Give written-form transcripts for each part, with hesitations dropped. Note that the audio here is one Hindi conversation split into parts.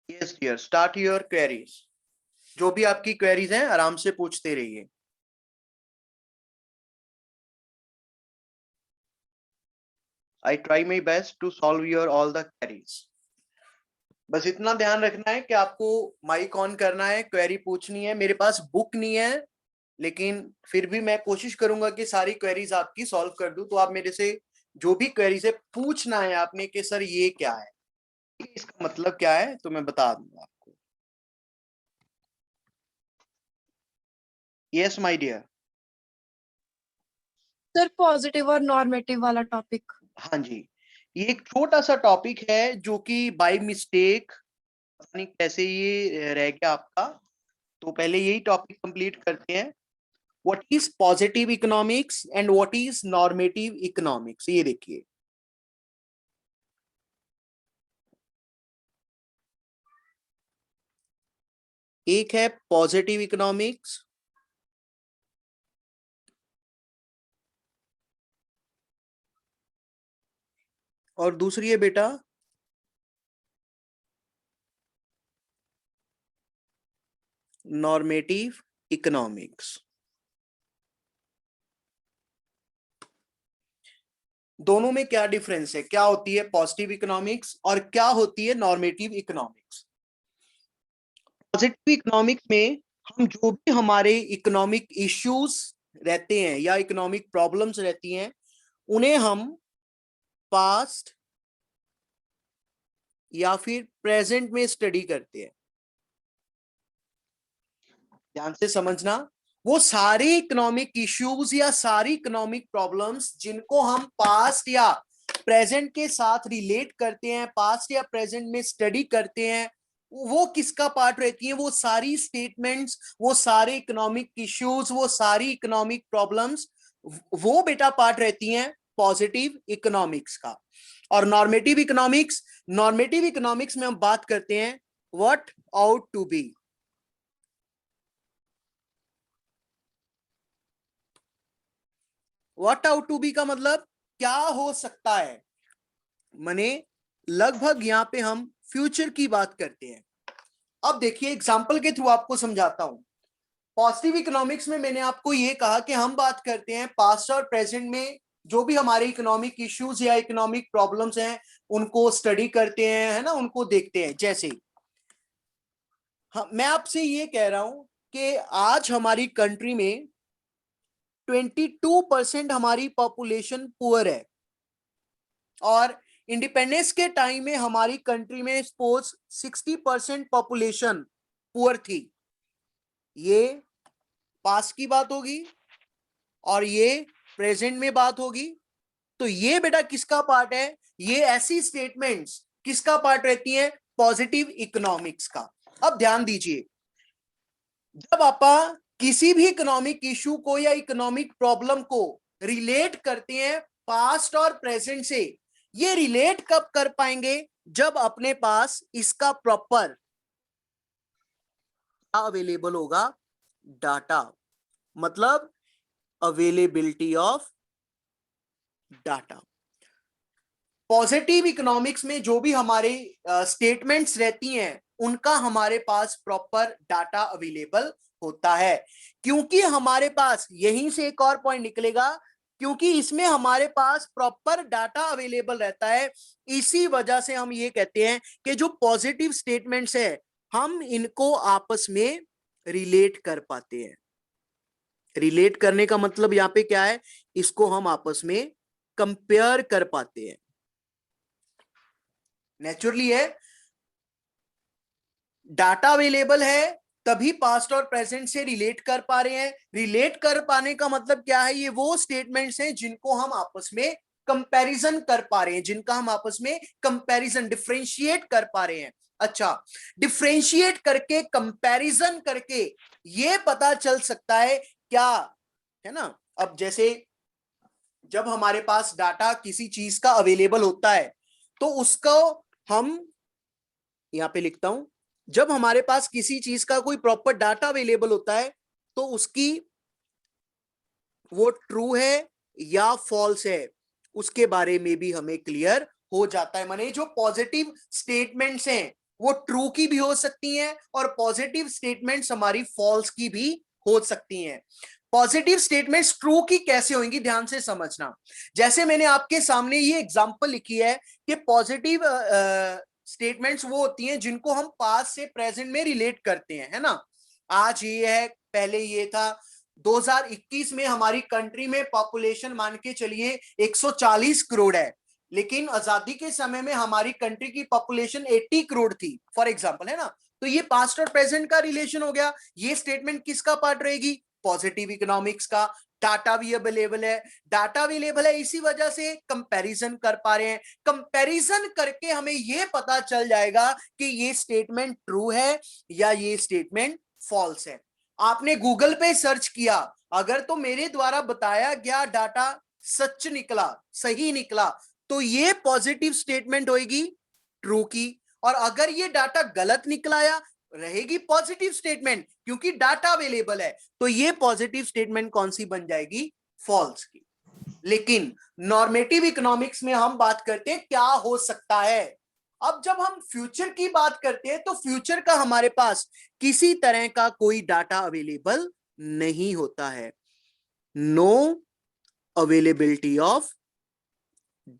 Yes dear, start your queries. जो भी आपकी क्वेरीज हैं आराम से पूछते रहिए। I try my best to solve your all the queries. बस इतना ध्यान रखना है कि आपको माइक ऑन करना है, क्वेरी पूछनी है। मेरे पास बुक नहीं है, लेकिन फिर भी मैं कोशिश करूंगा कि सारी क्वेरीज आपकी सॉल्व कर दूं। तो आप मेरे से जो भी क्वेरीज है पूछना है आपने कि सर ये क्या है, इसका मतलब क्या है, तो मैं बता दूंगा आपको। Yes my dear. Sir positive और नॉर्मेटिव वाला टॉपिक। हाँ जी, ये एक छोटा सा टॉपिक है जो कि बाय मिस्टेक पता नहीं कैसे ये रह गया आपका। तो पहले यही टॉपिक कंप्लीट करते हैं। What is positive economics and what is normative economics, ये देखिए। एक है पॉजिटिव इकोनॉमिक्स और दूसरी है बेटा नॉर्मेटिव इकोनॉमिक्स। दोनों में क्या डिफरेंस है, क्या होती है पॉजिटिव इकोनॉमिक्स और क्या होती है नॉर्मेटिव इकोनॉमिक्स। पॉजिटिव इकोनॉमिक्स में हम जो भी हमारे इकोनॉमिक इश्यूज रहते हैं या इकोनॉमिक प्रॉब्लम्स रहती हैं, उन्हें हम पास्ट या फिर प्रेजेंट में स्टडी करते हैं। ध्यान से समझना, वो सारे इकोनॉमिक इश्यूज या सारी इकोनॉमिक प्रॉब्लम्स जिनको हम पास्ट या प्रेजेंट के साथ रिलेट करते हैं, पास्ट या प्रेजेंट में स्टडी करते हैं, वो किसका पार्ट रहती है। वो सारी स्टेटमेंट्स, वो सारे इकोनॉमिक इश्यूज, वो सारी इकोनॉमिक प्रॉब्लम्स, वो बेटा पार्ट रहती हैं पॉजिटिव इकोनॉमिक्स का। और नॉर्मेटिव इकोनॉमिक्स, नॉर्मेटिव इकोनॉमिक्स में हम बात करते हैं what ought to be. What ought to be का मतलब क्या हो सकता है, माने लगभग यहां पे हम फ्यूचर की बात करते हैं। अब देखिए एग्जांपल के थ्रू आपको समझाता हूं। पॉजिटिव इकोनॉमिक्स में मैंने आपको ये कहा कि हम बात करते हैं पास्ट और प्रेजेंट में जो भी हमारे इकोनॉमिक इश्यूज या इकोनॉमिक प्रॉब्लम्स हैं उनको स्टडी करते हैं, है ना, उनको देखते हैं। जैसे मैं आपसे ये कह रहा हूं कि आज हमारी कंट्री में 22% हमारी पॉपुलेशन पुअर है और इंडिपेंडेंस के टाइम में हमारी कंट्री में सपोज 60% पॉपुलेशन पुअर थी। ये पास की बात होगी और ये प्रेजेंट में बात होगी। तो ये बेटा किसका पार्ट है, ये ऐसी स्टेटमेंट्स किसका पार्ट रहती हैं, पॉजिटिव इकोनॉमिक्स का। अब ध्यान दीजिए, जब आप किसी भी इकोनॉमिक इशू को या इकोनॉमिक प्रॉब्लम को रिलेट करते हैं पास्ट और प्रेजेंट से, ये रिलेट कब कर पाएंगे, जब अपने पास इसका प्रॉपर अवेलेबल होगा डाटा, मतलब availability of data. Positive economics में जो भी हमारे स्टेटमेंट्स रहती हैं उनका हमारे पास प्रॉपर डाटा अवेलेबल होता है। क्योंकि हमारे पास, यहीं से एक और पॉइंट निकलेगा, क्योंकि इसमें हमारे पास प्रॉपर डाटा अवेलेबल रहता है, इसी वजह से हम ये कहते हैं कि जो पॉजिटिव स्टेटमेंट्स है हम इनको आपस में रिलेट कर पाते हैं। रिलेट करने का मतलब यहां पे क्या है, इसको हम आपस में कंपेयर कर पाते हैं। नेचुरली है, डाटा अवेलेबल है तभी पास्ट और प्रेजेंट से रिलेट कर पा रहे हैं। रिलेट कर पाने का मतलब क्या है, ये वो स्टेटमेंट्स हैं जिनको हम आपस में कंपैरिजन कर पा रहे हैं, जिनका हम आपस में कंपैरिजन डिफरेंशिएट कर पा रहे हैं। अच्छा, डिफरेंशिएट करके कंपैरिजन करके ये पता चल सकता है क्या, है ना। अब जैसे जब हमारे पास डाटा किसी चीज का अवेलेबल होता है तो उसको हम यहां पे लिखता हूं, जब हमारे पास किसी चीज का कोई प्रॉपर डाटा अवेलेबल होता है तो उसकी वो ट्रू है या फॉल्स है उसके बारे में भी हमें क्लियर हो जाता है। माने जो पॉजिटिव स्टेटमेंट्स हैं वो ट्रू की भी हो सकती हैं और पॉजिटिव स्टेटमेंट्स हमारी फॉल्स की भी हो सकती हैं। पॉजिटिव स्टेटमेंट्स ट्रू की कैसे होंगी, ध्यान से समझना। जैसे मैंने आपके सामने ये एग्जांपल लिखी है कि पॉजिटिव स्टेटमेंट्स वो होती हैं जिनको हम पास्ट से प्रेजेंट में रिलेट करते हैं, है ना। आज ये है, पहले ये था। 2021 में हमारी कंट्री में पॉपुलेशन मान के चलिए 140 करोड़ है, लेकिन आजादी के समय में हमारी कंट्री की पॉपुलेशन 80 करोड़ थी, फॉर एग्जांपल, है ना। तो ये पास्ट और प्रेजेंट का रिलेशन हो गया। ये स्टेटमेंट किसका पार्ट रहेगी, पॉजिटिव इकोनॉमिक्स का। डाटा भी अवेलेबल है, डाटा अवेलेबल है, इसी वजह से कंपैरिजन कर पा रहे हैं। कंपैरिजन करके हमें यह पता चल जाएगा कि ये स्टेटमेंट ट्रू है या ये स्टेटमेंट फॉल्स है। आपने गूगल पे सर्च किया, अगर तो मेरे द्वारा बताया गया डाटा सच निकला, सही निकला, तो ये पॉजिटिव स्टेटमेंट होगी ट्रू की। और अगर ये डाटा गलत निकलाया, रहेगी पॉजिटिव स्टेटमेंट, क्योंकि डाटा अवेलेबल है। तो ये पॉजिटिव स्टेटमेंट कौन सी बन जाएगी, फॉल्स की। लेकिन नॉर्मेटिव इकोनॉमिक्स में हम बात करते हैं क्या हो सकता है। अब जब हम फ्यूचर की बात करते हैं तो फ्यूचर का हमारे पास किसी तरह का कोई डाटा अवेलेबल नहीं होता है। No availability of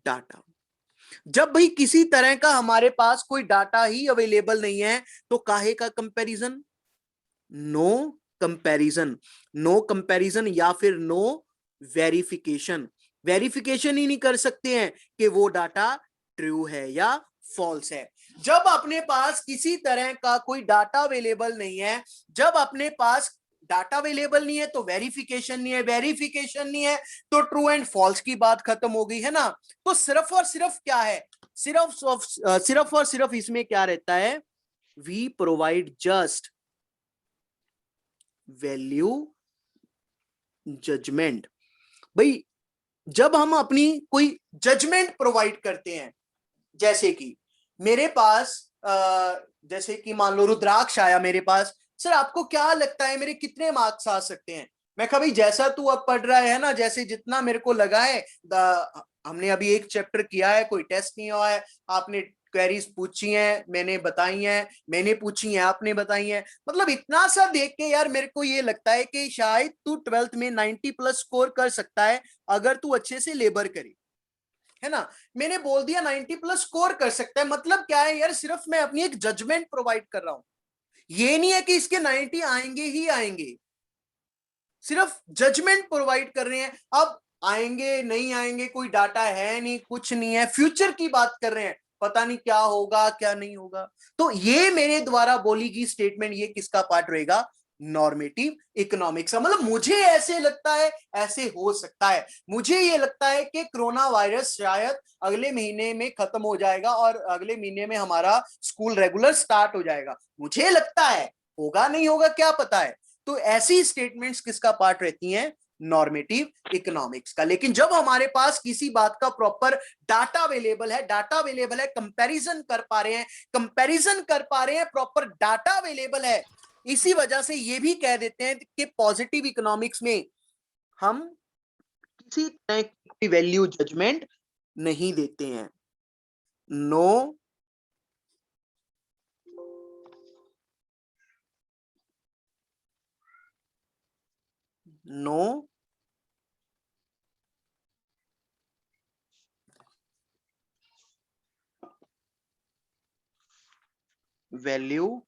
data. जब भाई किसी तरह का हमारे पास कोई डाटा ही अवेलेबल नहीं है, तो काहे का comparison, no comparison. No comparison या फिर नो वेरिफिकेशन। वेरिफिकेशन ही नहीं कर सकते हैं कि वो डाटा ट्रू है या फॉल्स है। जब अपने पास किसी तरह का कोई डाटा अवेलेबल नहीं है, जब अपने पास डाटा अवेलेबल नहीं है तो वेरिफिकेशन नहीं है, वेरिफिकेशन नहीं है तो ट्रू एंड फॉल्स की बात खत्म हो गई, है ना। तो सिर्फ और सिर्फ क्या है, सिर्फ और सिर्फ इसमें क्या रहता है, we provide just value judgement. भाई जब हम अपनी कोई जजमेंट प्रोवाइड करते हैं, जैसे कि मेरे पास जैसे कि मान लो रुद्राक्ष आया मेरे पास, सर आपको क्या लगता है मेरे कितने मार्क्स आ सकते हैं। मैं कहा भाई जैसा तू अब पढ़ रहा है ना, जैसे जितना मेरे को लगा है, हमने अभी एक चैप्टर किया है, कोई टेस्ट नहीं हुआ है, आपने क्वेरीज पूछी हैं, मैंने बताई हैं, मैंने पूछी हैं, आपने बताई हैं, मतलब इतना सा देख के यार मेरे को ये लगता है कि शायद तू 12th में 90 प्लस स्कोर कर सकता है अगर तू अच्छे से लेबर करे, है ना। मैंने बोल दिया 90 प्लस स्कोर कर सकता है, मतलब क्या है यार, सिर्फ मैं अपनी एक जजमेंट प्रोवाइड कर रहा हूं। ये नहीं है कि इसके 90 आएंगे ही आएंगे, सिर्फ जजमेंट प्रोवाइड कर रहे हैं। अब आएंगे नहीं आएंगे कोई डाटा है नहीं, कुछ नहीं है, फ्यूचर की बात कर रहे हैं, पता नहीं क्या होगा क्या नहीं होगा। तो ये मेरे द्वारा बोली गई स्टेटमेंट, ये किसका पार्ट रहेगा, नॉर्मेटिव इकोनॉमिक्स का। मतलब मुझे ऐसे लगता है, ऐसे हो सकता है, मुझे ये लगता है कि कोरोना वायरस शायद अगले महीने में खत्म हो जाएगा और अगले महीने में हमारा स्कूल रेगुलर स्टार्ट हो जाएगा, मुझे लगता है। होगा नहीं होगा क्या पता है। तो ऐसी स्टेटमेंट्स किसका पार्ट रहती हैं, नॉर्मेटिव इकोनॉमिक्स का। लेकिन जब हमारे पास किसी बात का प्रॉपर डाटा अवेलेबल है, डाटा अवेलेबल है, कंपैरिजन कर पा रहे हैं, कंपैरिजन कर पा रहे हैं, प्रॉपर डाटा अवेलेबल है, इसी वजह से ये भी कह देते हैं कि पॉजिटिव इकोनॉमिक्स में हम किसी तरह की वैल्यू जजमेंट नहीं देते हैं। नो नो वैल्यू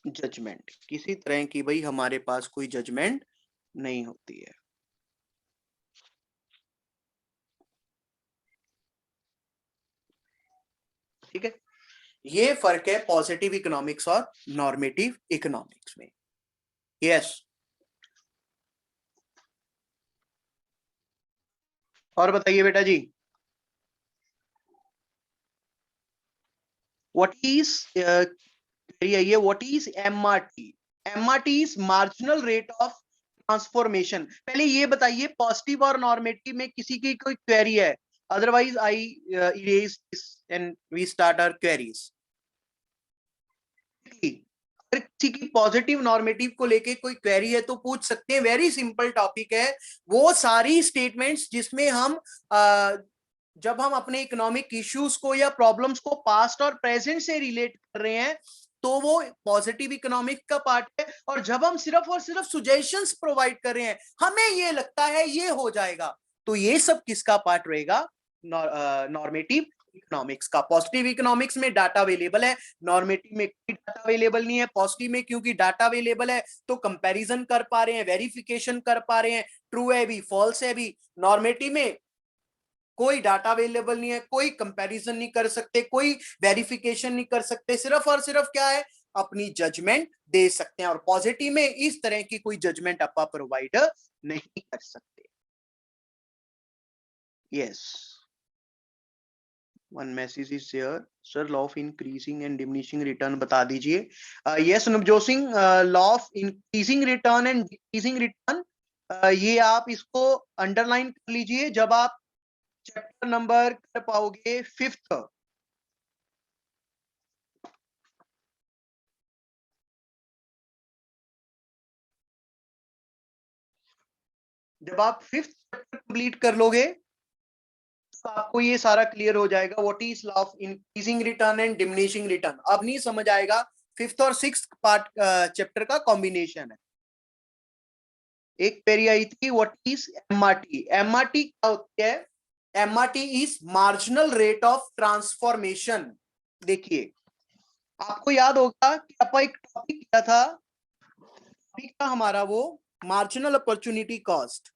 जजमेंट, किसी तरह की भाई हमारे पास कोई जजमेंट नहीं होती है। ठीक है, ये फर्क है पॉजिटिव इकोनॉमिक्स और नॉर्मेटिव इकोनॉमिक्स में। यस, और बताइए बेटा जी, व्हाट इज ये what is MRT. MRT is marginal rate of transformation. पहले ये बताइए, पॉजिटिव और नॉर्मेटिव में किसी की कोई क्वेरी है, otherwise I erase this and we start our queries. अगर किसी की पॉजिटिव नॉर्मेटिव को लेके कोई क्वेरी है तो पूछ सकते हैं, वेरी सिंपल टॉपिक है। वो सारी स्टेटमेंट्स जिसमें हम जब हम अपने इकोनॉमिक इश्यूज को या प्रॉब्लम्स को पास्ट और प्रेजेंट से रिलेट कर रहे हैं तो वो पॉजिटिव इकोनॉमिक का पार्ट है। और जब हम सिर्फ और सिर्फ सुजेशंस प्रोवाइड कर रहे हैं, हमें ये लगता है ये हो जाएगा, तो ये सब किसका पार्ट रहेगा? नॉर्मेटिव इकोनॉमिक्स का। पॉजिटिव इकोनॉमिक्स में डाटा अवेलेबल है, नॉर्मेटिव में कोई डाटा अवेलेबल नहीं है। पॉजिटिव में क्योंकि डाटा अवेलेबल है तो कंपैरिजन कर पा रहे हैं, वेरिफिकेशन कर पा रहे हैं, ट्रू है भी फॉल्स है भी। नॉर्मेटिव में कोई डाटा अवेलेबल नहीं है, कोई कंपैरिजन नहीं कर सकते, कोई वेरिफिकेशन नहीं कर सकते, सिर्फ और सिर्फ क्या है, अपनी जजमेंट दे सकते हैं। और पॉजिटिव में इस तरह की कोई जजमेंट आप प्रोवाइड नहीं कर सकते। Yes, one message is share, sir law of increasing and diminishing return बता दीजिए। Yes Navjot Singh, law of increasing return and decreasing return, ये आप इसको अंडरलाइन कर लीजिए जब आप चैप्टर नंबर कर पाओगे 5th। जब आप 5th चैप्टर कंप्लीट कर लोगे तो आपको ये सारा क्लियर हो जाएगा, what is law of increasing return and diminishing return. अब नहीं समझ आएगा, 5th और 6th पार्ट चैप्टर का कॉम्बिनेशन है। एक क्वेरी आई थी, व्हाट इज एमआरटी। एमआरटी क्या होती है? MRT is marginal rate of transformation. देखिए, आपको याद होगा कि आपका एक टॉपिक क्या था, टॉपिक था हमारा वो marginal opportunity cost.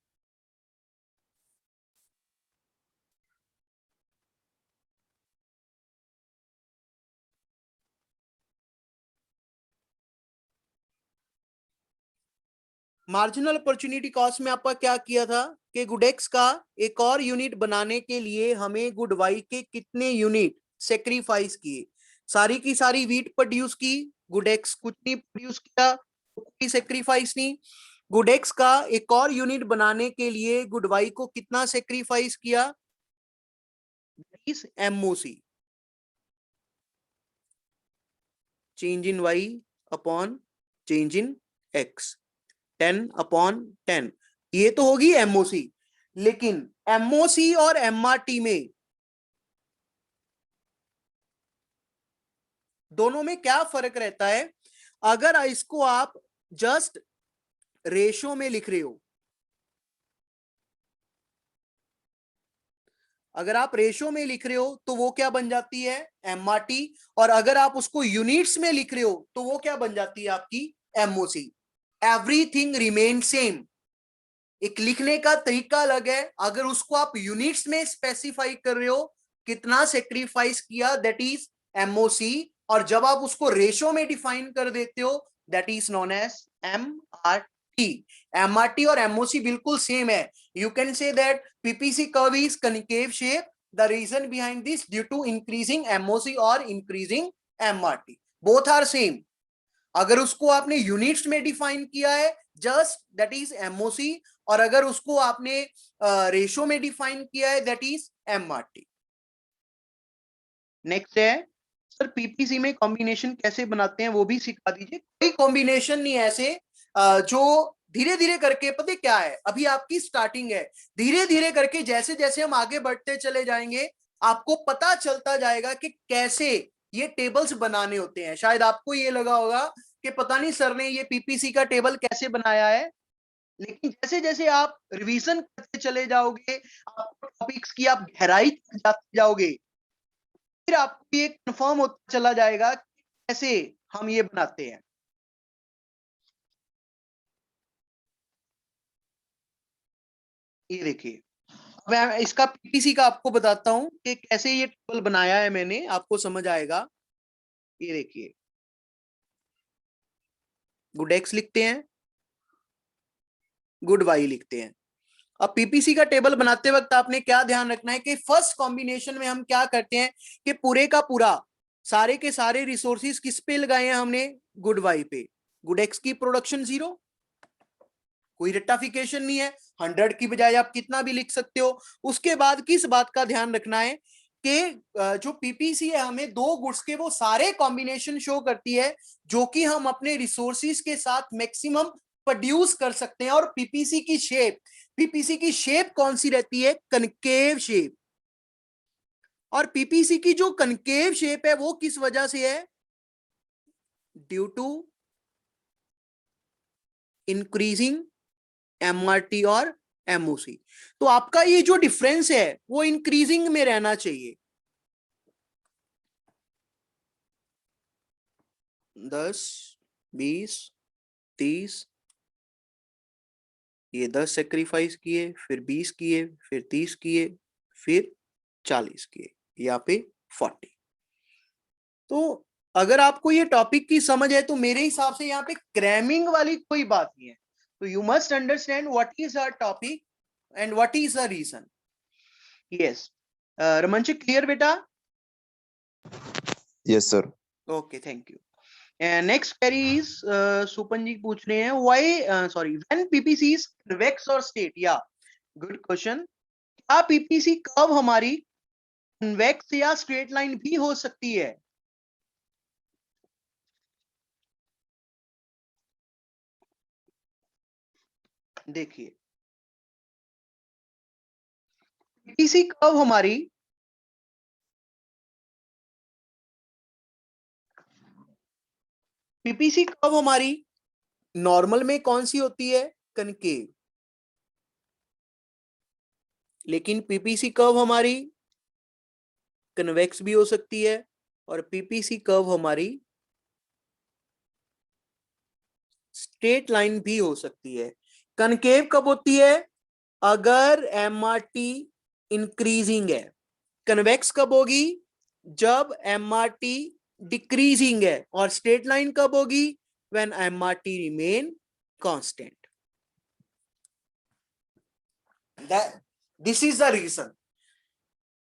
Marginal opportunity cost में आपका क्या किया था कि गुडेक्स का एक और यूनिट बनाने के लिए हमें गुड वाई के कितने यूनिट सेक्रीफाइस किए? सारी की सारी वीट प्रोड्यूस की, गुडेक्स कुछ नहीं प्रोड्यूस किया, कोई सेक्रीफाइस नहीं। गुडेक्स का एक और यूनिट बनाने के लिए गुड वाई को कितना सेक्रीफाइस किया? MOC, change in Y upon change in X, 10/10। ये तो होगी एमओसी। लेकिन एमओसी और एमआरटी में दोनों में क्या फर्क रहता है? अगर इसको आप जस्ट रेशो में लिख रहे हो, अगर आप रेशो में लिख रहे हो तो वो क्या बन जाती है? एमआरटी। और अगर आप उसको यूनिट्स में लिख रहे हो तो वो क्या बन जाती है? आपकी एमओसी। एवरीथिंग रिमेन सेम, एक लिखने का तरीका अलग है। अगर उसको आप यूनिट्स में स्पेसिफाई कर रहे हो कितना सेक्रीफाइस किया, दैट इज एमओसी। और जब आप उसको रेशो में डिफाइन कर देते हो, that is known as MRT. MRT और एमओसी बिल्कुल सेम है। You can say that PPC curve is concave shape, the reason behind this due to increasing MOC और increasing MRT, both are same. अगर उसको आपने यूनिट्स में डिफाइन किया है जस्ट, दैट इज एमओसी। और अगर उसको आपने रेशो में डिफाइन किया है, दैट इज एमआरटी। नेक्स्ट है सर, पीपीसी में कॉम्बिनेशन कैसे बनाते हैं वो भी सिखा दीजिए। कोई कॉम्बिनेशन नहीं ऐसे जो धीरे धीरे करके, पता क्या है, अभी आपकी स्टार्टिंग है, धीरे धीरे करके जैसे जैसे हम आगे बढ़ते चले जाएंगे आपको पता चलता जाएगा कि कैसे ये टेबल्स बनाने होते हैं। शायद आपको ये लगा होगा कि पता नहीं सर ने ये पीपीसी का टेबल कैसे बनाया है, लेकिन जैसे जैसे आप रिवीजन करते चले जाओगे, आपको टॉपिक्स की आप गहराई तक जाते जाओगे, फिर आपको ये कंफर्म होता चला जाएगा कि कैसे हम ये बनाते हैं। ये देखिए, मैं इसका पीपीसी का आपको बताता हूं कि कैसे ये टेबल बनाया है मैंने, आपको समझ आएगा। ये देखिए, गुड एक्स लिखते हैं, गुड वाई लिखते हैं। अब पीपीसी का टेबल बनाते वक्त आपने क्या ध्यान रखना है कि फर्स्ट कॉम्बिनेशन में हम क्या करते हैं कि पूरे का पूरा सारे के सारे रिसोर्सेज किस पे लगाए हैं हमने? गुड वाई पे। गुड एक्स की प्रोडक्शन 0, कोई रेक्टिफिकेशन नहीं है, 100 की बजाय आप कितना भी लिख सकते हो। उसके बाद किस बात का ध्यान रखना है कि जो पीपीसी है हमें दो गुड्स के वो सारे कॉम्बिनेशन शो करती है जो कि हम अपने रिसोर्सेज के साथ मैक्सिमम प्रोड्यूस कर सकते हैं। और पीपीसी की शेप कौन सी रहती है? Concave shape. और पीपीसी की जो कनकेव शेप है वो किस वजह से है? ड्यू टू इंक्रीजिंग एमआरटी और एमओसी। तो आपका ये जो डिफरेंस है वो इंक्रीजिंग में रहना चाहिए। 10, 20, 30, ये 10 सेक्रीफाइस किए, फिर 20 किए, फिर 30 किए, फिर 40 किए, यहाँ पे 40। तो अगर आपको ये टॉपिक की समझ है तो मेरे हिसाब से यहाँ पे क्रैमिंग वाली कोई बात नहीं है। तो you must understand what is a topic and what is a reason. Yes, रमनचिक क्लियर बेटा? Yes sir. Okay, thank you. Next query is सुपन जी पूछ रहे हैं why sorry when PPC is convex और स्ट्रेट। या गुड क्वेश्चन। क्या पीपीसी कर्व हमारी कन्वेक्स या स्ट्रेट लाइन भी हो सकती है? देखिए, पीपीसी कर्व हमारी नॉर्मल में कौन सी होती है? कनकेव। लेकिन पीपीसी कर्व हमारी कन्वेक्स भी हो सकती है और पीपीसी कर्व हमारी स्ट्रेट लाइन भी हो सकती है। कनकेव कब होती है? अगर एमआरटी इंक्रीजिंग है। कन्वेक्स कब होगी? जब एमआरटी डिक्रीजिंग है। और स्ट्रेट लाइन कब होगी? When MRT remain constant. This is the reason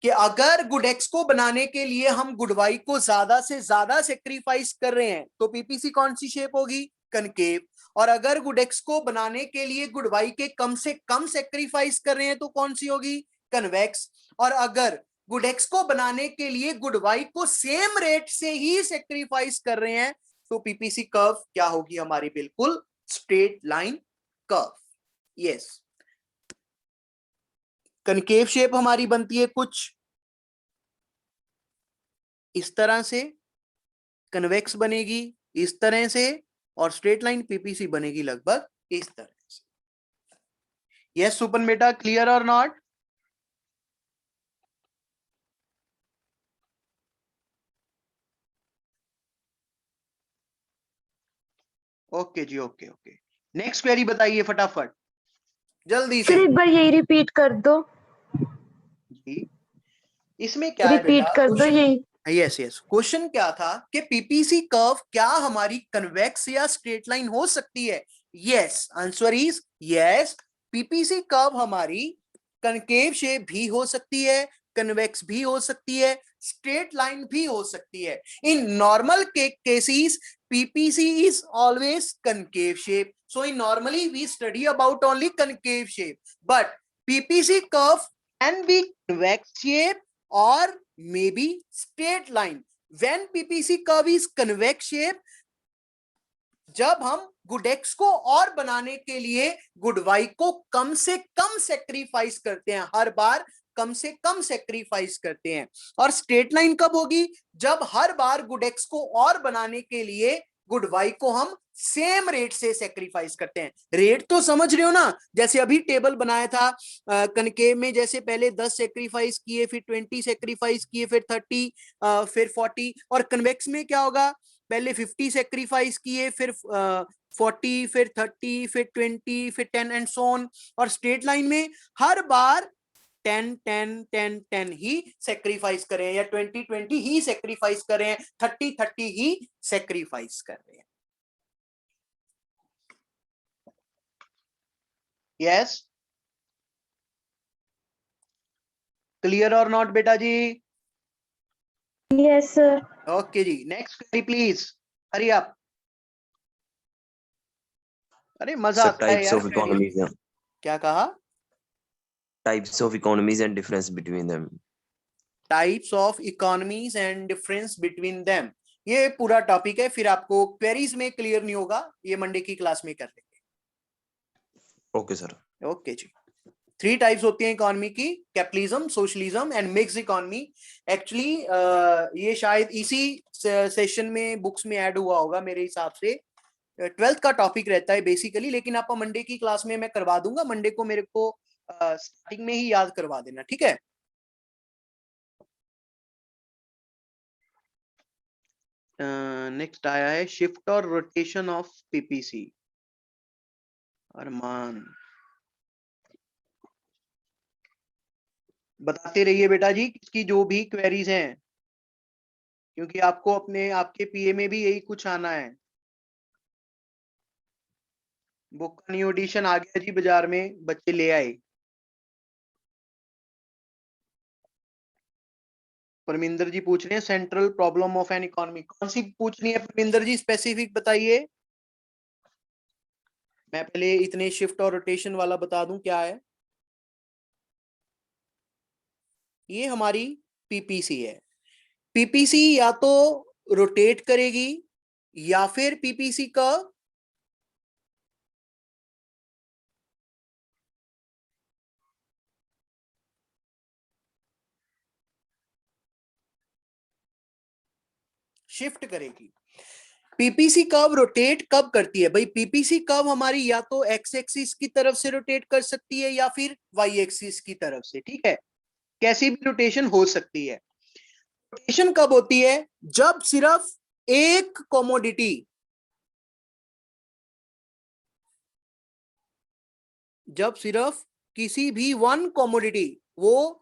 कि अगर गुड एक्स को बनाने के लिए हम गुड वाई को ज्यादा से ज्यादा सेक्रीफाइस कर रहे हैं तो पीपीसी कौन सी शेप होगी? कनकेव। और अगर गुड एक्स को बनाने के लिए गुड वाई के कम से कम सेक्रीफाइस कर रहे हैं तो कौन सी होगी? कन्वेक्स। और अगर गुड एक्स को बनाने के लिए गुड वाई को सेम रेट से ही सेक्रीफाइस कर रहे हैं तो पीपीसी कर्व क्या होगी हमारी? बिल्कुल straight line curve. Yes, concave shape हमारी बनती है कुछ इस तरह से, कन्वेक्स बनेगी इस तरह से, और स्ट्रेट लाइन पीपीसी बनेगी लगभग इस तरह से। यस सुपन बेटा, क्लियर और नॉट? ओके जी, ओके ओके। नेक्स्ट क्वेरी बताइए फटाफट जल्दी से। सर एक बार यही रिपीट कर दो। जी, इसमें क्या है रिपीट बेटा? कर दो यही। यस यस, क्वेश्चन क्या था कि पीपीसी कर्व क्या हमारी कन्वेक्स या स्ट्रेट लाइन हो सकती है? Yes, answer is yes. PPC curve हमारी कनकेव शेप भी हो सकती है, कन्वेक्स भी हो सकती है, स्ट्रेट लाइन भी हो सकती है। In normal cases PPC is always concave shape. So in normally we study about only concave shape, but PPC curve can be convex shape or maybe straight line. When PPC curve is convex shape, जब हम गुड एक्स को और बनाने के लिए गुड वाई को कम से कम सेक्रीफाइस करते हैं, हर बार कम से कम सेक्रीफाइस करते हैं। और स्ट्रेट लाइन कब होगी? जब हर बार गुड एक्स को और बनाने के लिए गुड वाई को हम सेम रेट से सेक्रीफाइस करते हैं। रेट तो समझ रहे हो ना? जैसे अभी टेबल बनाया था कनकेव में, जैसे पहले 10 सेक्रीफाइस किए, फिर 20 सेक्रीफाइस किए, फिर 30, फिर 40। और कन्वेक्स में क्या होगा? पहले 50 सेक्रीफाइस किए, फिर 40, फिर 30, फिर 20, फिर 10 एंड सो ऑन। और स्ट्रेट लाइन में हर बार 10 10 10 10 ही सेक्रीफाइस करें, या 20 20 ही सेक्रीफाइस करें, 30 30 ही सेक्रीफाइस कर रहे हैं। यस, क्लियर और नॉट बेटा जी? Yes sir. ओके जी, next query please, hurry up. अरे मजा सर आता है टाइप्स यार ऑफ इकोनॉमीज। क्या कहा? Types of economies and difference between them. Types of economies and difference between them, ये पूरा टॉपिक है, फिर आपको क्वेरीज में क्लियर नहीं होगा, ये मंडे की क्लास में कर लेंगे। Okay sir. ओके जी। 3 टाइप्स होती हैं इकोनॉमी की, capitalism, socialism and mix economy. Actually ये शायद इसी सेशन में बुक्स में ऐड हुआ होगा मेरे हिसाब से, 12th का टॉपिक रहता है बेसिकली, लेकिन आपको मंडे की क्लास में मैं करवा दूंगा। मंडे को मेरे को स्टार्टिंग में ही याद करवा देना, ठीक है। नेक्स्ट आया है शिफ्ट और रोटेशन ऑफ पीपीसी। अरमान बताते रहिए बेटा जी इसकी जो भी क्वेरीज हैं, क्योंकि आपको अपने आपके पीए में भी यही कुछ आना है। बुक का न्यू एडिशन आ गया जी बाजार में, बच्चे ले आए। परमिंदर जी पूछ रहे हैं central problem of an economy, कौन सी पूछनी है परमिंदर जी, स्पेसिफिक बताइए। मैं पहले इतने शिफ्ट और रोटेशन वाला बता दूं क्या है। ये हमारी पीपीसी है। पीपीसी या तो रोटेट करेगी या फिर पीपीसी का शिफ्ट करेगी। पीपीसी कर्व रोटेट कब करती है भाई? पीपीसी कर्व हमारी या तो एक्स एक्सिस की तरफ से रोटेट कर सकती है या फिर वाई एक्सिस की तरफ से, ठीक है। कैसी भी रोटेशन हो सकती है। रोटेशन कब होती है? जब सिर्फ एक कमोडिटी, जब सिर्फ किसी भी वन कमोडिटी, वो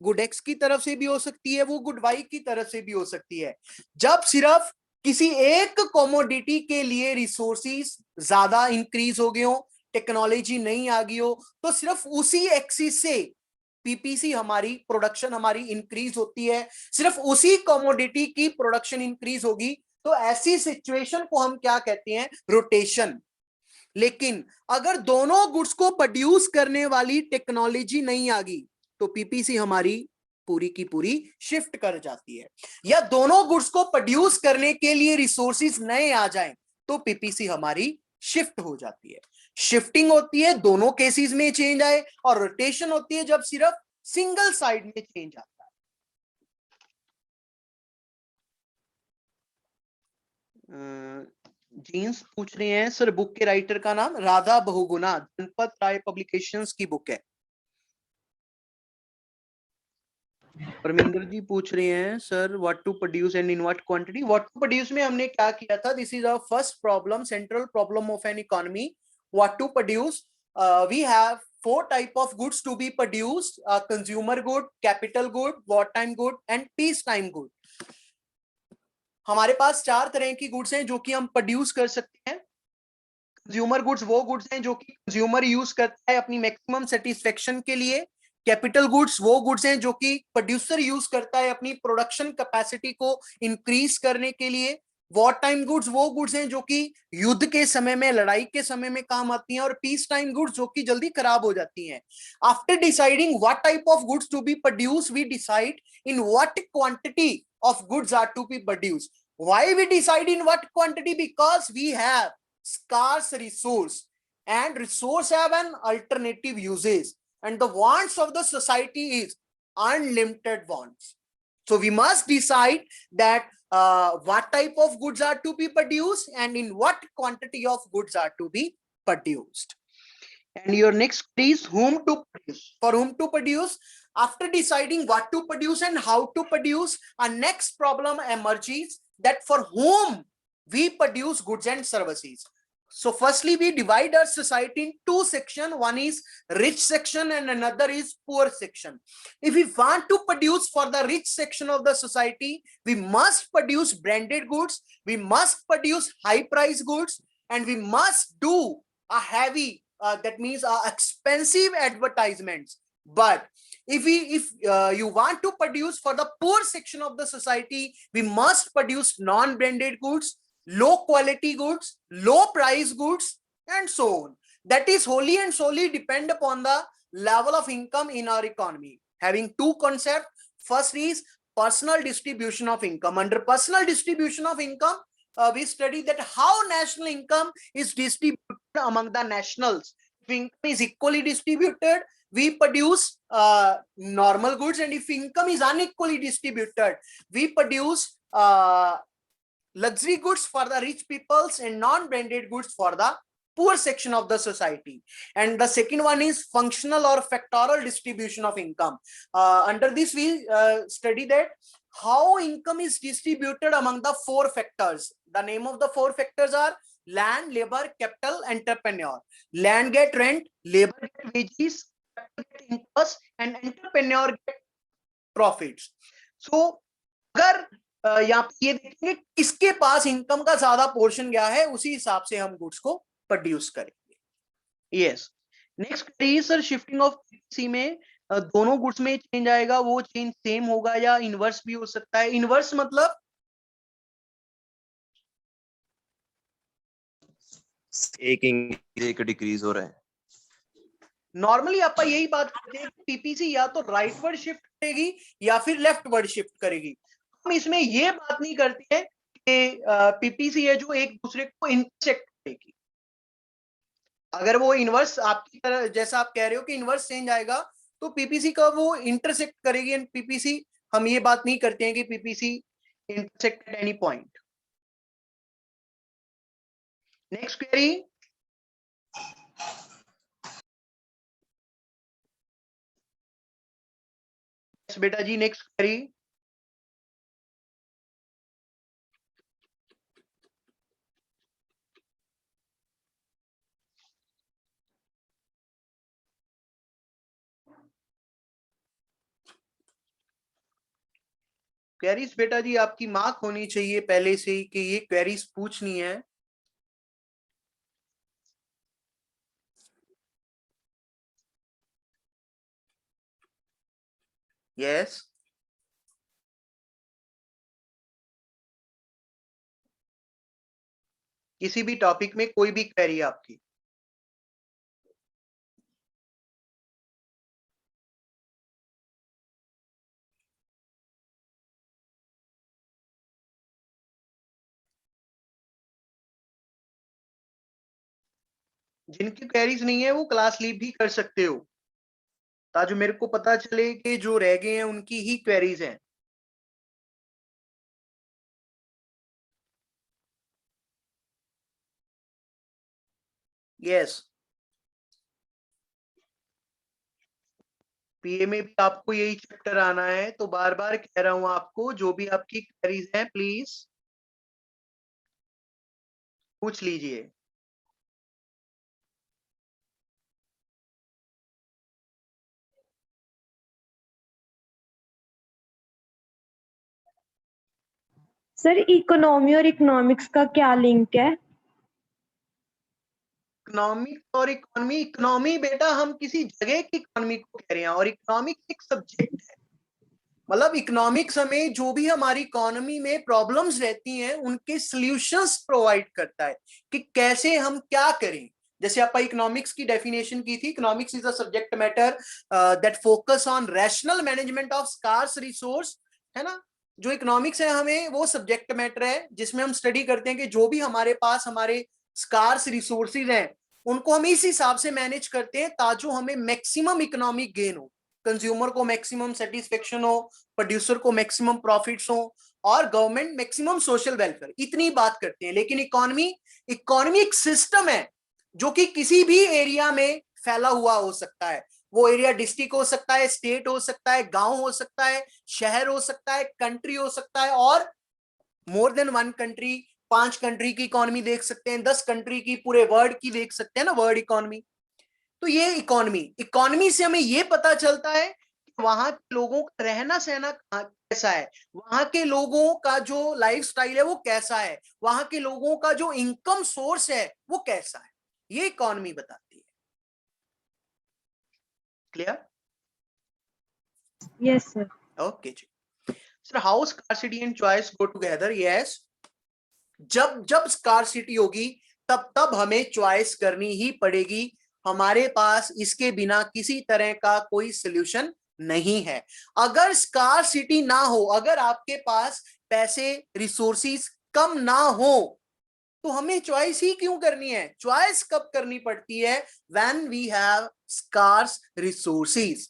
गुड एक्स की तरफ से भी हो सकती है, वो गुड वाई की तरफ से भी हो सकती है, जब सिर्फ किसी एक कमोडिटी के लिए रिसोर्सेज ज्यादा इंक्रीज हो गए हो, टेक्नोलॉजी नहीं आ गई हो, तो सिर्फ उसी एक्सिस से पीपीसी हमारी प्रोडक्शन हमारी इंक्रीज होती है, सिर्फ उसी कमोडिटी की प्रोडक्शन इंक्रीज होगी, तो ऐसी सिचुएशन को हम क्या कहते हैं? रोटेशन। लेकिन अगर दोनों गुड्स को प्रोड्यूस करने वाली टेक्नोलॉजी नहीं आ गई तो पीपीसी हमारी पूरी की पूरी शिफ्ट कर जाती है। या दोनों गुड्स को प्रोड्यूस करने के लिए रिसोर्सेज नए आ जाएं तो पीपीसी हमारी शिफ्ट हो जाती है। शिफ्टिंग होती है दोनों केसेस में चेंज आए, और रोटेशन होती है जब सिर्फ सिंगल साइड में चेंज आता है। जीन्स पूछ रहे हैं सर बुक के राइटर का नाम राधा बहुगुणा, जनपद राय पब्लिकेशंस की बुक है। परमिंदर जी पूछ रहे हैं sir what to produce and in what quantity. What to produce में हमने क्या किया था? This is our first problem, central problem of an economy. What to produce, we have 4 type of goods to be produced: consumer good, capital good, wartime good and peacetime good. हमारे पास 4 तरह की गुड्स हैं जो कि हम प्रोड्यूस कर सकते हैं। कंज्यूमर गुड्स वो गुड्स हैं जो कि कंज्यूमर यूज करता है अपनी मैक्सिमम सेटिस्फेक्शन के लिए। कैपिटल गुड्स वो गुड्स हैं जो कि प्रोड्यूसर यूज करता है अपनी प्रोडक्शन कैपेसिटी को इंक्रीज करने के लिए। वॉर टाइम गुड्स वो गुड्स हैं जो कि युद्ध के समय में, लड़ाई के समय में काम आती हैं। और पीस टाइम गुड्स जो कि जल्दी खराब हो जाती हैं। After deciding what type of goods to be produce, we decide in what quantity of goods are to be produced. Why we decide in what quantity? Because we have scarce resource, and resource have an alternative uses, and the wants of the society is unlimited wants. So we must decide that what type of goods are to be produced and in what quantity of goods are to be produced. And your next is whom to produce. For whom to produce? After deciding what to produce and how to produce, our next problem emerges that for whom we produce goods and services. So firstly, we divide our society in 2 sections. One is rich section and another is poor section. If we want to produce for the rich section of the society, we must produce branded goods, we must produce high price goods, and we must do a heavy that means expensive advertisements. But if you want to produce for the poor section of the society, we must produce non-branded goods, low quality goods, low price goods, and so on. That is wholly and solely depend upon the level of income in our economy. Having 2 concepts. First is personal distribution of income. Under personal distribution of income, we study that how national income is distributed among the nationals. If income is equally distributed, we produce normal goods, and if income is unequally distributed, we produce luxury goods for the rich peoples and non-branded goods for the poor section of the society. And the second one is functional or factorial distribution of income. Under this we study that how income is distributed among the four factors. The name of the four factors are land, labor, capital, entrepreneur. Land get rent, labor get wages, capital get interest, and entrepreneur get profits. So अगर यहाँ पे ये देखेंगे किसके पास इनकम का ज्यादा पोर्शन गया है, उसी हिसाब से हम गुड्स को प्रोड्यूस करेंगे. Yes. Next query sir, shifting of PPC में दोनों गुड्स में चेंज आएगा, वो चेंज सेम होगा या इनवर्स भी हो सकता है? इनवर्स मतलब एक इंक्रीज एक डिक्रीज हो रहा है. नॉर्मली आप यही बात करते हैं, पीपीसी या तो राइट वर्ड शिफ्ट करेगी या फिर लेफ्ट वर्ड शिफ्ट करेगी. हम इसमें ये बात नहीं करते हैं कि पीपीसी है जो एक दूसरे को इंटरसेक्ट करेगी. अगर वो इनवर्स आपकी तरह जैसा आप कह रहे हो कि इनवर्स चेंज आएगा, तो पीपीसी का वो इंटरसेक्ट करेगी. एंड पीपीसी, हम ये बात नहीं करते हैं कि PPC intersect at any point. Next query. बेटा जी, नेक्स्ट क्वेरी. क्वेरीज बेटा जी आपकी मार्क होनी चाहिए पहले से ही कि ये क्वेरीज पूछनी है. यस. किसी भी टॉपिक में कोई भी क्वेरी आपकी. जिनकी क्वेरीज नहीं है वो क्लास लीव भी कर सकते हो, ताकि मेरे को पता चले कि जो रह गए हैं उनकी ही क्वेरीज हैं. यस. पीए में भी आपको यही चैप्टर आना है, तो बार बार कह रहा हूं आपको, जो भी आपकी क्वेरीज हैं प्लीज पूछ लीजिए. सर, इकोनॉमी और इकोनॉमिक्स का क्या लिंक है? इकोनॉमिक और इकोनॉमी, इकोनॉमी बेटा हम किसी जगह की इकोनॉमी को कह रहे हैं, और इकोनॉमिक्स एक सब्जेक्ट है. मतलब इकोनॉमिक्स हमें जो भी हमारी इकोनॉमी में प्रॉब्लम्स रहती हैं उनके सॉल्यूशंस प्रोवाइड करता है कि कैसे हम क्या करें. जैसे आप इकोनॉमिक्स की डेफिनेशन की थी, economics is a subject matter that focus on rational management of scarce resource, है ना. जो इकोनॉमिक्स है हमें वो सब्जेक्ट मैटर है जिसमें हम स्टडी करते हैं कि जो भी हमारे पास हमारे स्कार्स रिसोर्सेज हैं उनको हम इस हिसाब से मैनेज करते हैं ताकि हमें मैक्सिमम इकोनॉमिक गेन हो, कंज्यूमर को मैक्सिमम सेटिस्फेक्शन हो, प्रोड्यूसर को मैक्सिमम प्रॉफिट्स हो, और गवर्नमेंट मैक्सिमम सोशल वेलफेयर. इतनी बात करते हैं. लेकिन इकोनॉमी एक सिस्टम है जो कि किसी भी एरिया में फैला हुआ हो सकता है. वो एरिया डिस्ट्रिक्ट हो सकता है, स्टेट हो सकता है, गांव हो सकता है, शहर हो सकता है, कंट्री हो सकता है, और more than one country. 5 country की इकोनॉमी देख सकते हैं, 10 कंट्री की, पूरे वर्ल्ड की देख सकते हैं ना, वर्ल्ड इकोनॉमी. तो ये इकोनॉमी से हमें ये पता चलता है कि वहां के लोगों का रहना सहना कैसा है, वहां के लोगों का जो लाइफस्टाइल है वो कैसा है, वहां के लोगों का जो इनकम सोर्स है वो कैसा है. ये इकोनॉमी बताती है. क्लियर? Yes sir. ओके जी. Sir, how scarcity and choice go together? Yes. जब स्कार्सिटी होगी तब तब हमें चॉइस करनी ही पड़ेगी. हमारे पास इसके बिना किसी तरह का कोई सॉल्यूशन नहीं है. अगर स्कार्सिटी ना हो, अगर आपके पास पैसे रिसोर्सेज कम ना हो, तो हमें चॉइस ही क्यों करनी है? चॉइस कब करनी पड़ती है? When we have scarce resources.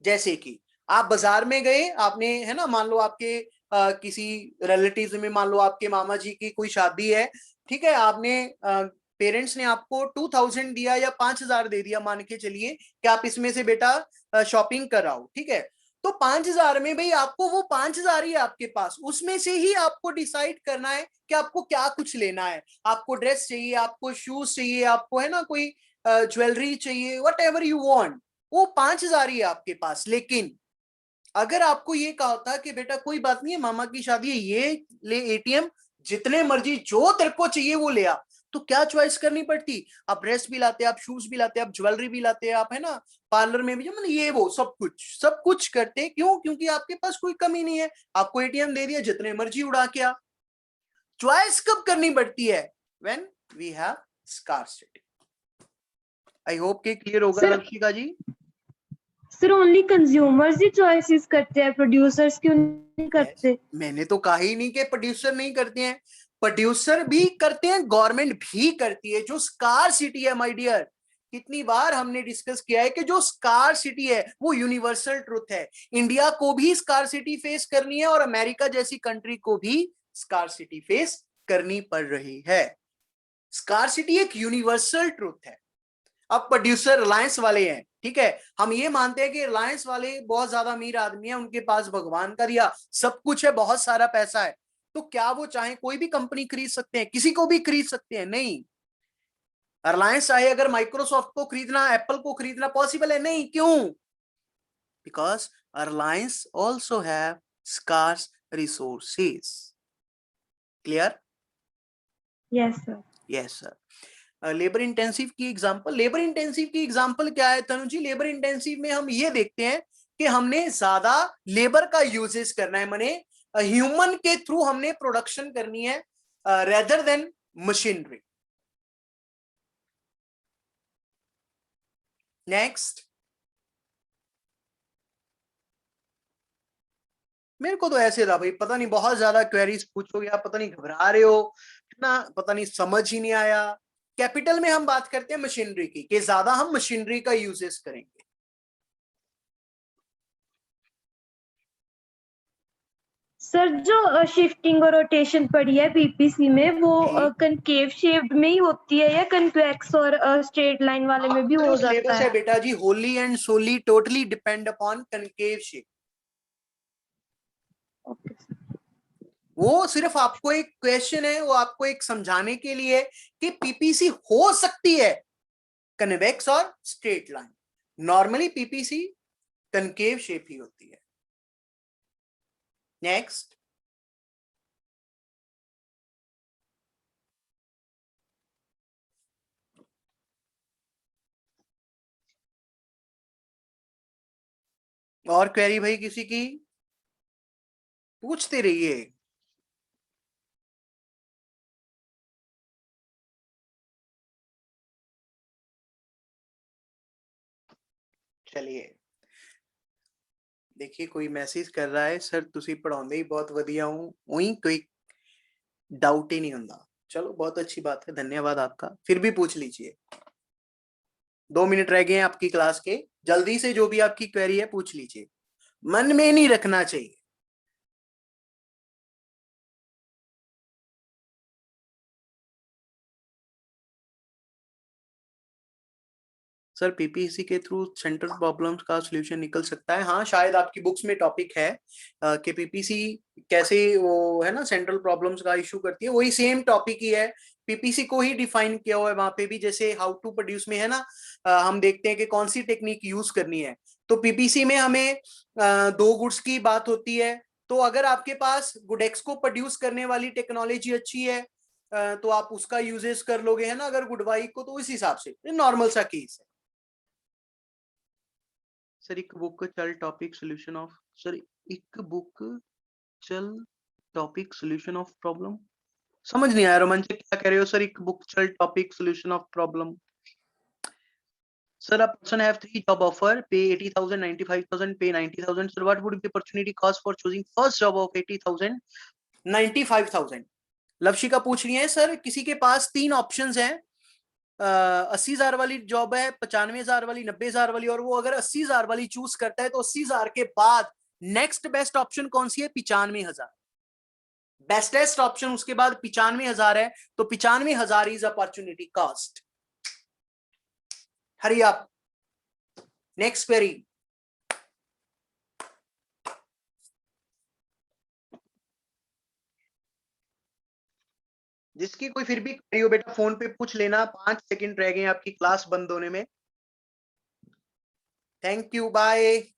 जैसे कि आप बाजार में गए, आपने, है ना, मान लो आपके किसी रिलेटिव्स में, मान लो आपके मामा जी की कोई शादी है, ठीक है, आपने पेरेंट्स ने आपको 2000 दिया या 5000 दे दिया, मान के चलिए कि आप इसमें से बेटा शॉपिंग कराओ, ठीक है। तो 5000 में भाई आपको वो 5000 ही आपके पास, उसमें से ही आपको डिसाइड करना है कि आपको क्या कुछ लेना है। आपको ड्रेस चाहिए, आपको शूज चाहिए, आपको, है ना, कोई ज्वेलरी चाहिए, वट एवर यू वॉन्ट, वो 5000 ही है आपके पास। लेकिन अगर आपको ये कहा होता कि बेटा कोई बात नहीं है, मामा की शादी है, ये ले एटीएम, जितने मर्जी जो तेरे को चाहिए वो ले आ, तो क्या चॉइस करनी पड़ती? आप ड्रेस भी लाते, आप शूज भी लाते, आप ज्वेलरी भी लाते, आप, है ना, पार्लर में भी, मतलब ये वो सब कुछ करते। क्यों? क्योंकि आपके पास कोई कमी नहीं है, आपको एटीएम दे दिया, जितने मर्जी उड़ा के आ। चॉइस कब करनी पड़ती है? When we have scarcity. I hope कि क्लियर होगा sir, Lakshika ji. Sir only consumers ही चॉइसेस करते हैं, प्रोड्यूसर्स क्यों नहीं करते? मैंने तो कहा ही नहीं कि प्रोड्यूसर नहीं करते हैं, प्रोड्यूसर भी करते हैं, गवर्नमेंट भी करती है। जो स्कार सिटी है माय डियर, कितनी बार हमने डिस्कस किया है कि जो स्कार सिटी है वो यूनिवर्सल ट्रुथ है। इंडिया को भी स्कार सिटी फेस करनी है और अमेरिका जैसी कंट्री को भी स्कार सिटी फेस करनी पड़ रही है। स्कार सिटी एक यूनिवर्सल ट्रुथ है। अब प्रोड्यूसर रिलायंस वाले हैं, ठीक है, हम ये मानते हैं कि रिलायंस वाले बहुत ज्यादा अमीर आदमी है, उनके पास भगवान का दिया सब कुछ है, बहुत सारा पैसा है, तो क्या वो चाहे कोई भी कंपनी खरीद सकते हैं? किसी को भी खरीद सकते हैं? नहीं। रिलायंस चाहे अगर माइक्रोसॉफ्ट को खरीदना, एप्पल को खरीदना पॉसिबल है? नहीं। क्यों? Because Reliance also have scarce resources. Clear? Yes sir. Yes sir. Labour intensive की एग्जांपल, लेबर इंटेंसिव की एग्जांपल क्या है तनु जी? लेबर इंटेंसिव में हम ये देखते हैं कि हमने ज्यादा लेबर का यूजेस करना है, माने ह्यूमन के थ्रू हमने प्रोडक्शन करनी है रेदर देन मशीनरी। नेक्स्ट, मेरे को तो ऐसे था भाई, पता नहीं बहुत ज्यादा क्वेरीज पूछोगे आप, पता नहीं घबरा रहे हो ना, पता नहीं समझ ही नहीं आया। कैपिटल में हम बात करते हैं मशीनरी की, कि ज्यादा हम मशीनरी का यूजेस करेंगे। सर जो शिफ्टिंग और रोटेशन पड़ी है पीपीसी में, वो कनकेव शेप्ड में ही होती है या कन्वेक्स और स्ट्रेट लाइन वाले में भी हो जाता सिलेबस है है? बेटा जी, wholly and solely totally depend upon concave shape. Okay sir. वो सिर्फ आपको एक क्वेश्चन है, वो आपको एक समझाने के लिए कि पीपीसी हो सकती है कन्वेक्स और straight line. Normally PPC concave shape ही होती है। नेक्स्ट, और क्वेरी भाई किसी की? पूछते रहिए। चलिए, देखिए कोई मैसेज कर रहा है, सर तुसी पढ़ाਉਂਦੇ ही बहुत वधिया हूं, वही कोई डाउट ही नहीं होता। चलो बहुत अच्छी बात है, धन्यवाद आपका, फिर भी पूछ लीजिए। 2 मिनट रह गए हैं आपकी क्लास के, जल्दी से जो भी आपकी क्वेरी है पूछ लीजिए, मन में नहीं रखना चाहिए। सर पीपीसी के थ्रू सेंट्रल प्रॉब्लम्स का सॉल्यूशन निकल सकता है? हाँ, शायद आपकी बुक्स में टॉपिक है कि पीपीसी कैसे वो, है ना, सेंट्रल प्रॉब्लम्स का इशू करती है, वही सेम टॉपिक ही है, पीपीसी को ही डिफाइन किया हुआ है वहां पे भी। जैसे हाउ टू प्रोड्यूस में है ना, हम देखते हैं कि कौन सी टेक्निक यूज करनी है, तो पीपीसी में हमें 2 गुड्स की बात होती है। तो अगर आपके पास गुडेक्स को प्रोड्यूस करने वाली टेक्नोलॉजी अच्छी है तो आप उसका यूजेस कर लोगे, है ना, अगर गुडवाई को, तो इस हिसाब से नॉर्मल सा केस है। सर एक बुक चल टॉपिक सॉल्यूशन ऑफ, सर एक बुक चल टॉपिक सॉल्यूशन ऑफ प्रॉब्लम, समझ नहीं आया रोमांचक क्या कह रहे हो सर? एक बुक चल topic solution of problem. Sir, a person have 3 job offer, pay 80,000, 95,000, pay 90,000. Sir, what would be the opportunity cost for choosing first job of 80,000, 95,000? लवशिका पूछ रही है सर, किसी के पास 3 ऑप्शंस हैं, 80,000 वाली जॉब है, 95,000 वाली, 90,000 वाली, और वो अगर 80,000 वाली चूज करता है तो 80,000 के बाद नेक्स्ट बेस्ट ऑप्शन कौन सी है? 95,000। बेस्टेस्ट ऑप्शन उसके बाद 95,000 है, तो 95,000 is opportunity cost. Hurry up, next query. जिसकी कोई फिर भी क्वेरी हो बेटा फोन पे पूछ लेना, 5 सेकंड रह गए आपकी क्लास बंद होने में। Thank you, bye.